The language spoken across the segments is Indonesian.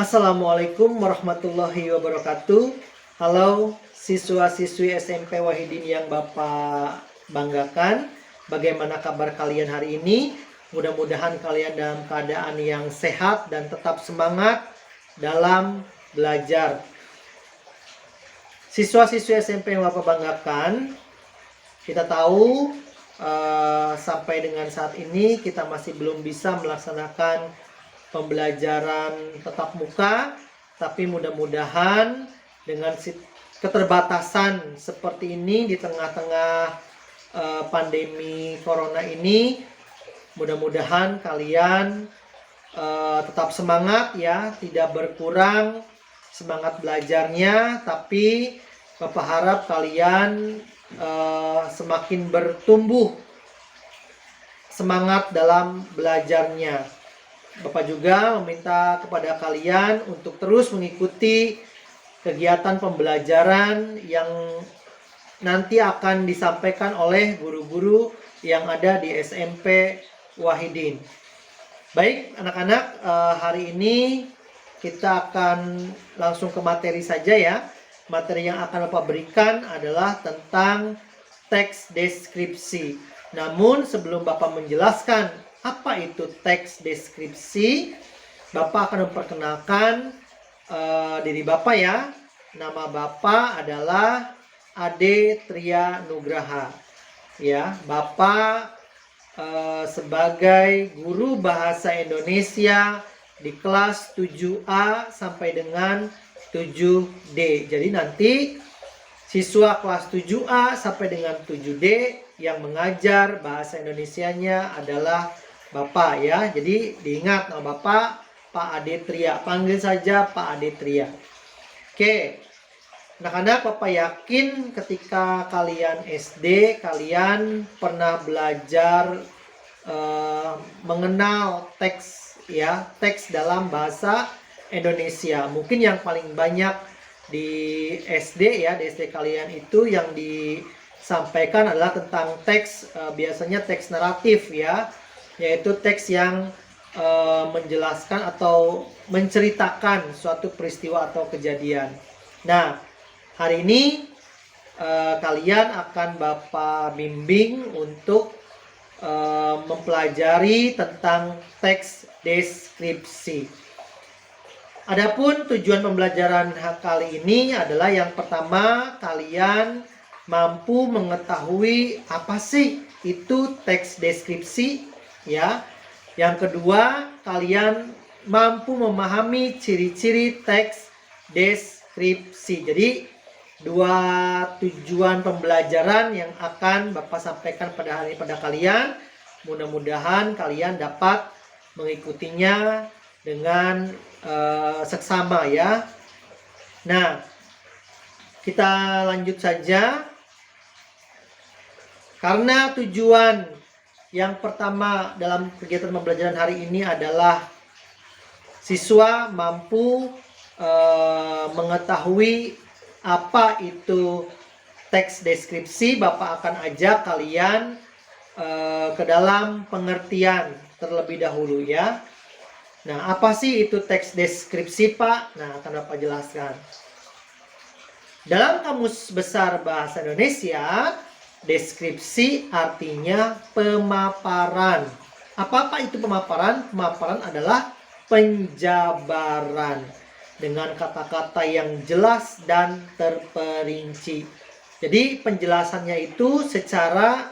Assalamualaikum warahmatullahi wabarakatuh. Halo siswa-siswi SMP Wahidin yang Bapak banggakan. Bagaimana kabar kalian hari ini? Mudah-mudahan kalian dalam keadaan yang sehat dan tetap semangat dalam belajar. Siswa-siswi SMP yang Bapak banggakan, kita tahu sampai dengan saat ini kita masih belum bisa melaksanakan pembelajaran tatap muka, tapi mudah-mudahan dengan keterbatasan seperti ini di tengah-tengah pandemi corona ini, mudah-mudahan kalian tetap semangat ya, tidak berkurang semangat belajarnya, tapi Bapak harap kalian semakin bertumbuh semangat dalam belajarnya. Bapak juga meminta kepada kalian untuk terus mengikuti kegiatan pembelajaran yang nanti akan disampaikan oleh guru-guru yang ada di SMP Wahidin. Baik anak-anak, hari ini kita akan langsung ke materi saja ya. Materi yang akan Bapak berikan adalah tentang teks deskripsi. Namun sebelum Bapak menjelaskan apa itu teks deskripsi, Bapak akan memperkenalkan diri Bapak ya. Nama Bapak adalah Ade Tria Nugraha. Ya, Bapak sebagai guru bahasa Indonesia di kelas 7A sampai dengan 7D. Jadi nanti siswa kelas 7A sampai dengan 7D yang mengajar bahasa Indonesianya adalah Bapak ya. Jadi diingat nama Bapak Pak Ade Tria. Panggil saja Pak Ade Tria. Oke. Anak-anak, Bapak yakin ketika kalian SD kalian pernah belajar mengenal teks ya, teks dalam bahasa Indonesia. Mungkin yang paling banyak di SD ya, di SD kalian itu yang disampaikan adalah tentang teks, biasanya teks naratif ya, yaitu teks yang menjelaskan atau menceritakan suatu peristiwa atau kejadian. Nah, hari ini kalian akan Bapak bimbing untuk mempelajari tentang teks deskripsi. Adapun tujuan pembelajaran kali ini adalah yang pertama, kalian mampu mengetahui apa sih itu teks deskripsi ya. Yang kedua, kalian mampu memahami ciri-ciri teks deskripsi. Jadi dua tujuan pembelajaran yang akan Bapak sampaikan pada hari ini pada kalian. Mudah-mudahan kalian dapat mengikutinya dengan seksama ya. Nah, kita lanjut saja. Karena tujuan yang pertama dalam kegiatan pembelajaran hari ini adalah siswa mampu mengetahui apa itu teks deskripsi, Bapak akan ajak kalian ke dalam pengertian terlebih dahulu ya. Nah, apa sih itu teks deskripsi, Pak? Nah, akan Bapak jelaskan. Dalam Kamus Besar Bahasa Indonesia, deskripsi artinya pemaparan. Apa itu pemaparan? Pemaparan adalah penjabaran dengan kata-kata yang jelas dan terperinci. Jadi penjelasannya itu secara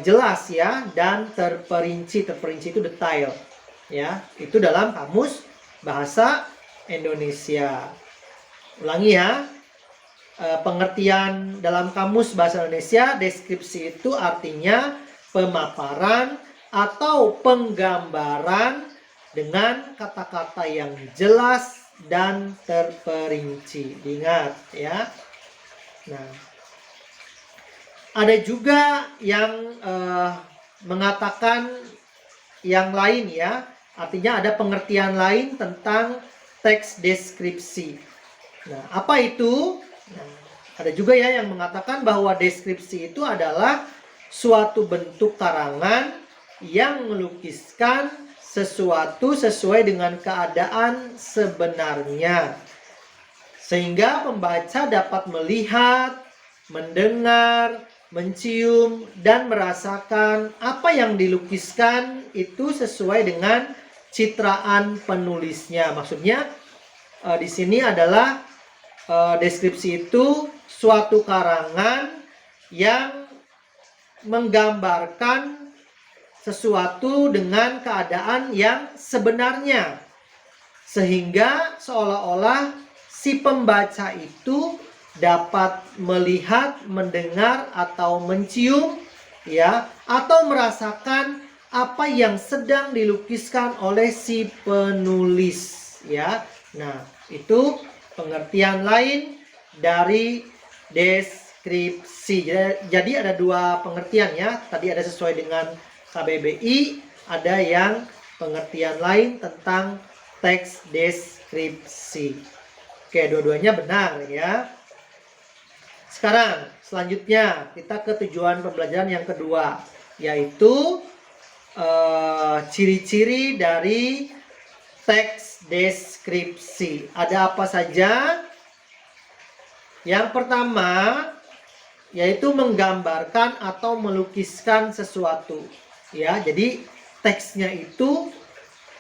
jelas ya, dan terperinci. Terperinci itu detail ya. Itu dalam Kamus Bahasa Indonesia. Ulangi ya. Pengertian dalam Kamus Bahasa Indonesia, deskripsi itu artinya pemaparan atau penggambaran dengan kata-kata yang jelas dan terperinci. Diingat ya. Nah, ada juga yang mengatakan yang lain ya. Artinya ada pengertian lain tentang teks deskripsi. Nah, apa itu? Nah, ada juga ya yang mengatakan bahwa deskripsi itu adalah suatu bentuk karangan yang melukiskan sesuatu sesuai dengan keadaan sebenarnya. Sehingga pembaca dapat melihat, mendengar, mencium, dan merasakan apa yang dilukiskan itu sesuai dengan citraan penulisnya. Maksudnya di sini adalah deskripsi itu suatu karangan yang menggambarkan sesuatu dengan keadaan yang sebenarnya, sehingga seolah-olah si pembaca itu dapat melihat, mendengar, atau mencium, ya, atau merasakan apa yang sedang dilukiskan oleh si penulis, ya. Nah, itu pengertian lain dari deskripsi. Jadi ada dua pengertian, ya. Tadi ada sesuai dengan KBBI, ada yang pengertian lain tentang teks deskripsi. Oke, dua-duanya benar, ya. Sekarang selanjutnya kita ke tujuan pembelajaran yang kedua, yaitu ciri-ciri dari teks deskripsi. Ada apa saja? Yang pertama yaitu menggambarkan atau melukiskan sesuatu. Ya, jadi teksnya itu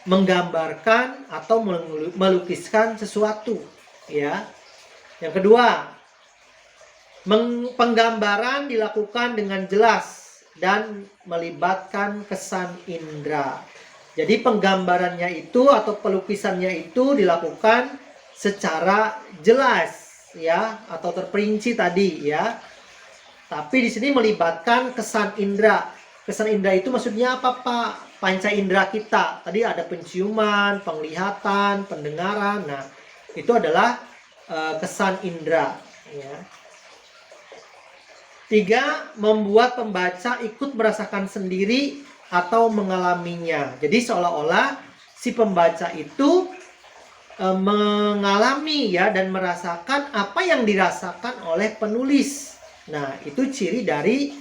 menggambarkan atau melukiskan sesuatu. Ya. Yang kedua, penggambaran dilakukan dengan jelas dan melibatkan kesan indera. Jadi penggambarannya itu atau pelukisannya itu dilakukan secara jelas, ya, atau terperinci tadi, ya. Tapi di sini melibatkan kesan indera. Kesan indera itu maksudnya apa, Pak? Panca indera kita. Tadi ada penciuman, penglihatan, pendengaran. Nah, itu adalah kesan indera, ya. 3. Membuat pembaca ikut merasakan sendiri atau mengalaminya. Jadi seolah-olah si pembaca itu mengalami, ya, dan merasakan apa yang dirasakan oleh penulis. Nah, itu ciri dari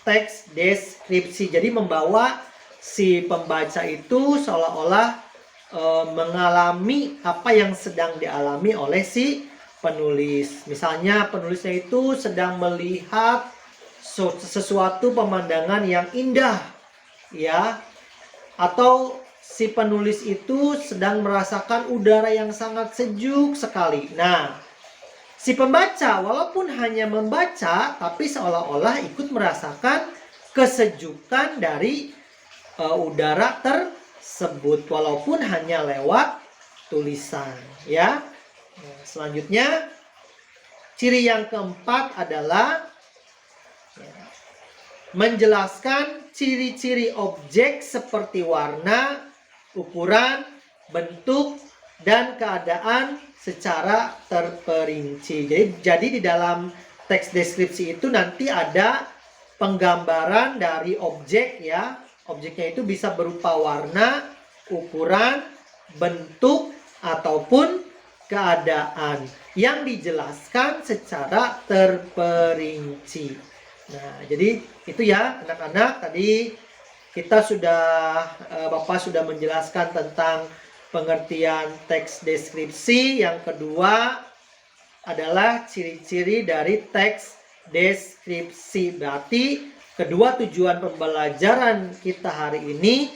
teks deskripsi. Jadi membawa si pembaca itu seolah-olah mengalami apa yang sedang dialami oleh si penulis. Misalnya penulisnya itu sedang melihat sesuatu pemandangan yang indah, ya, atau si penulis itu sedang merasakan udara yang sangat sejuk sekali. Nah, si pembaca walaupun hanya membaca, tapi seolah-olah ikut merasakan kesejukan dari udara tersebut, walaupun hanya lewat tulisan, ya. Nah, selanjutnya, ciri yang keempat adalah menjelaskan ciri-ciri objek seperti warna, ukuran, bentuk, dan keadaan secara terperinci. Jadi di dalam teks deskripsi itu nanti ada penggambaran dari objek, ya. Objeknya itu bisa berupa warna, ukuran, bentuk, ataupun keadaan yang dijelaskan secara terperinci. Nah, jadi itu, ya, anak-anak, tadi kita sudah Bapak sudah menjelaskan tentang pengertian teks deskripsi. Yang kedua adalah ciri-ciri dari teks deskripsi. Berarti kedua tujuan pembelajaran kita hari ini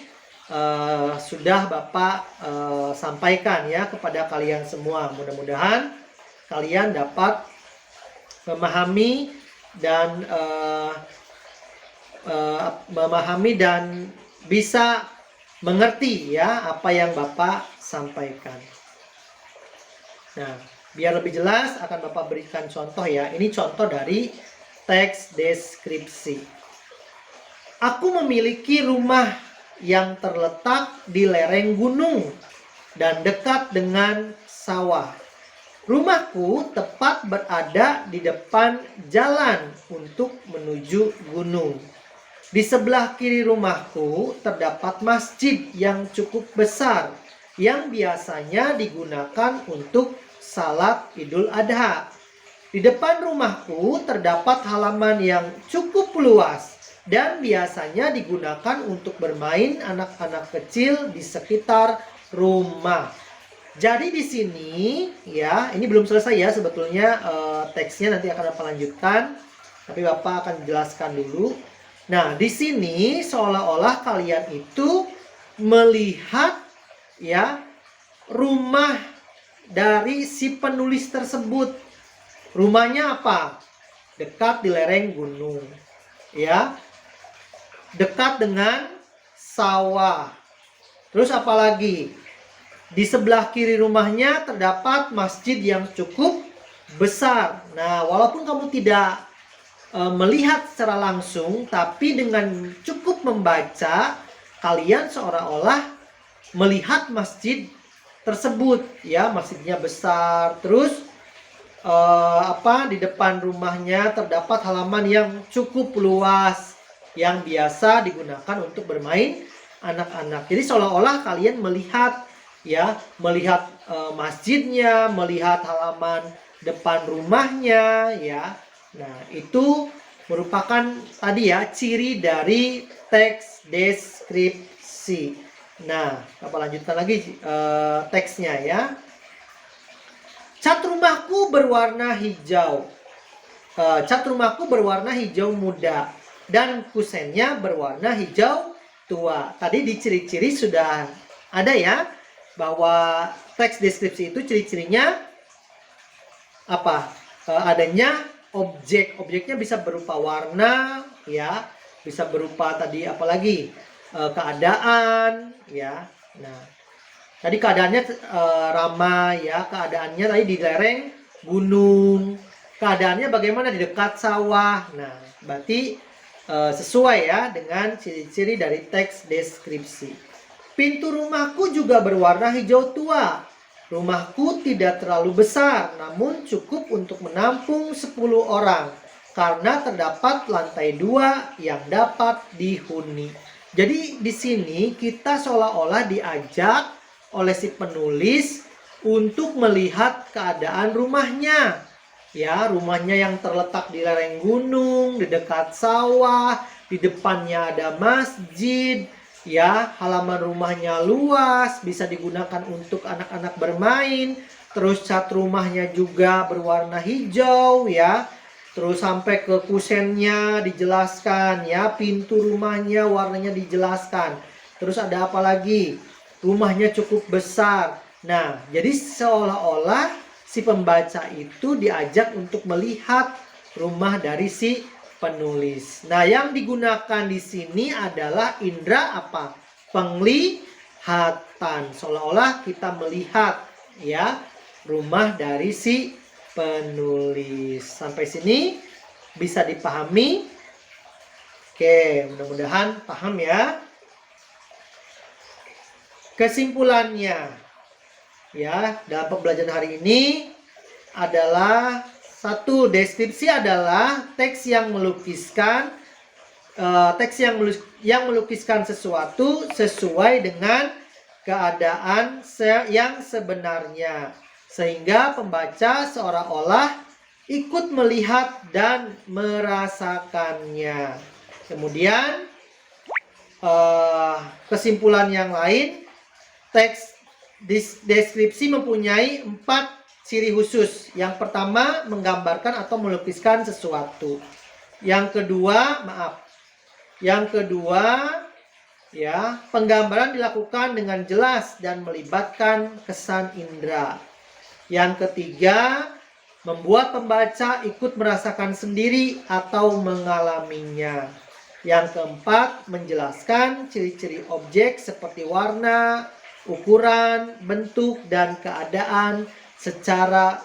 sudah Bapak sampaikan, ya, kepada kalian semua. Mudah-mudahan kalian dapat memahami dan bisa mengerti, ya, apa yang Bapak sampaikan. Nah, biar lebih jelas akan Bapak berikan contoh, ya. Ini contoh dari teks deskripsi. Aku memiliki rumah yang terletak di lereng gunung dan dekat dengan sawah. Rumahku tepat berada di depan jalan untuk menuju gunung. Di sebelah kiri rumahku terdapat masjid yang cukup besar yang biasanya digunakan untuk salat Idul Adha. Di depan rumahku terdapat halaman yang cukup luas dan biasanya digunakan untuk bermain anak-anak kecil di sekitar rumah. Jadi di sini ya, ini belum selesai ya sebetulnya teksnya, nanti akan Bapak lanjutkan. Tapi Bapak akan jelaskan dulu. Nah, di sini seolah-olah kalian itu melihat ya rumah dari si penulis tersebut. Rumahnya apa? Dekat di lereng gunung. Ya. Dekat dengan sawah. Terus apa lagi? Di sebelah kiri rumahnya terdapat masjid yang cukup besar. Nah, walaupun kamu tidak melihat secara langsung, tapi dengan cukup membaca, kalian seolah-olah melihat masjid tersebut. Ya, masjidnya besar. Terus di depan rumahnya terdapat halaman yang cukup luas, yang biasa digunakan untuk bermain anak-anak. Jadi seolah-olah kalian melihat masjidnya, melihat halaman depan rumahnya ya. Nah, itu merupakan tadi ya ciri dari teks deskripsi. Nah, kita lanjutkan lagi teksnya ya. Cat rumahku berwarna hijau. Cat rumahku berwarna hijau muda dan kusennya berwarna hijau tua. Tadi di ciri-ciri sudah ada ya, bahwa teks deskripsi itu ciri-cirinya apa? Adanya objek. Objeknya bisa berupa warna ya, bisa berupa tadi apalagi keadaan ya. Nah, tadi keadaannya ramai ya, keadaannya tadi di lereng gunung. Keadaannya bagaimana di dekat sawah. Nah, berarti sesuai ya dengan ciri-ciri dari teks deskripsi. Pintu rumahku juga berwarna hijau tua. Rumahku tidak terlalu besar, namun cukup untuk menampung 10 orang. Karena terdapat lantai 2 yang dapat dihuni. Jadi di sini kita seolah-olah diajak oleh si penulis untuk melihat keadaan rumahnya. Ya, rumahnya yang terletak di lereng gunung, di dekat sawah, di depannya ada masjid. Ya, halaman rumahnya luas, bisa digunakan untuk anak-anak bermain. Terus cat rumahnya juga berwarna hijau ya. Terus sampai ke kusennya dijelaskan ya, pintu rumahnya warnanya dijelaskan. Terus ada apa lagi? Rumahnya cukup besar. Nah, jadi seolah-olah si pembaca itu diajak untuk melihat rumah dari si penulis. Nah, yang digunakan di sini adalah indera apa? Penglihatan. Seolah-olah kita melihat ya rumah dari si penulis. Sampai sini bisa dipahami? Oke, mudah-mudahan paham ya. Kesimpulannya ya, dalam pembelajaran hari ini adalah satu, deskripsi adalah teks yang melukiskan sesuatu sesuai dengan keadaan yang sebenarnya, sehingga pembaca seolah-olah ikut melihat dan merasakannya. Kemudian kesimpulan yang lain, teks deskripsi mempunyai 4 ciri khusus. Yang pertama, menggambarkan atau melukiskan sesuatu. Yang kedua, ya, penggambaran dilakukan dengan jelas dan melibatkan kesan indera. Yang ketiga, membuat pembaca ikut merasakan sendiri atau mengalaminya. Yang keempat, menjelaskan ciri-ciri objek seperti warna, ukuran, bentuk, dan keadaan secara